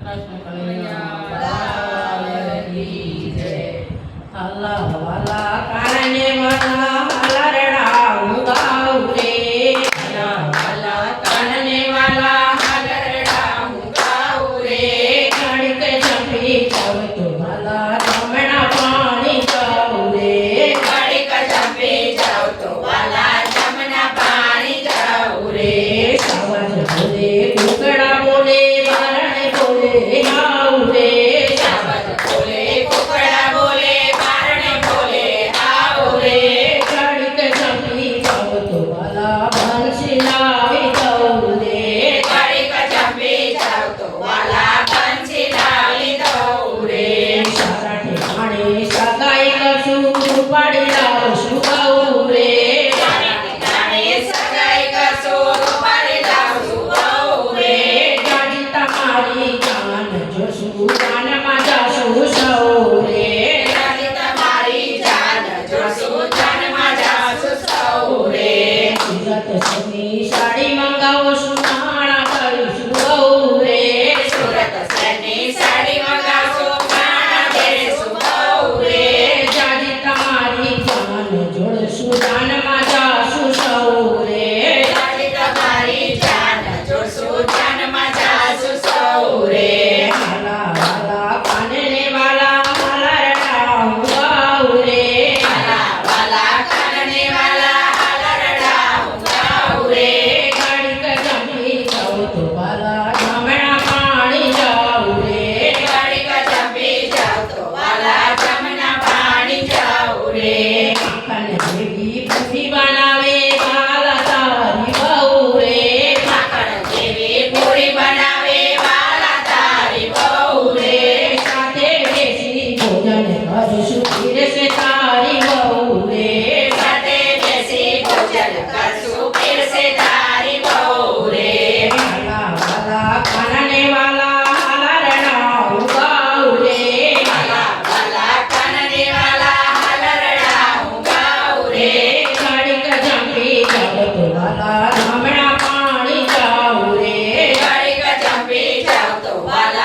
કૃષ્ણ કનૈયા કી જય। અલ્લાહ વાલા કાને વાલા હલરડા હું ગાઉં રે। અલ્લાહ વાલા કાને વાલા હલરડા હું ગાઉં રે। ઘડીક જપી જાવ તો વાલા જમણા પાણી જાઉં રે। ઘડીક જપી જાવ તો વાલા જમણા પાણી જાઉં રે। સવાજ બોલે કુકડા બોલે બારણે બોલે આવું રે। સવાજ બોલે કુકડા બોલે બારણે બોલે આવું રે। ઘડીક જપી જાવ તો વાલા બંસી લાવી દઉં રે। ઘડીક જપી જાવ તો વાલા બંસી લાવી દઉં રે। સારા ઠેકાણે સગાઈ કરશું પાડી લાવશું ગાઉં રે। સારા ઠેકાણે સગાઈ કરશું પાડી લાવશું ગાઉં રે। ગાડી તમારી જાન જોશું જાનમાં જાશું સૌ રે। ગાડી તમારી જાન જોશું જાનમાં જાશું સૌ રે। સુરત શહેરની સાડી મંગાવશું નાણાં કરીશું ગાઉં રે। સુરત શહેરની સાડી મંગાવશું નાણાં દેશું ગાઉં રે। ગાડી તમારી જાન જોડશું જાનમાં જાશું સૌ રે। ગાડી તમારી જાન જોડશું જાનમાં જાશું સૌ રે। વાલા વાલા કાને વાલા હલરડા હું ગાઉં રે। વાલા વાલા કાને વાલા હલરડા હું ગાઉં રે। ઘડીક જપી જાવ તો વાલા જમણા પાણી જાઉં રે। ઘડીક જપી જાવ તો વાલા જમણા પાણી જાઉં રે। માખણ જેવી પૂરી બનાવે વાલા તારી વહુ રે। માખણ જેવી પૂરી બનાવે વાલા તારી વહુ રે। સાથે બેસી ભોજન કરશું પીરસે તારી વહુ રે। સાથે બેસી ભોજન કરશું પીરસે તારી વહુ રે। વાલા વાલા કાને વાલા હલરડા હું ગાઉં રે। વાલા વાલા કાને વાલા હલરડા હું ગાઉં રે। ઘડીક જપી જાવ તો વાલા જમણા પાણી જાઉં રે। ઘડીક જપી જાવ તો વાલા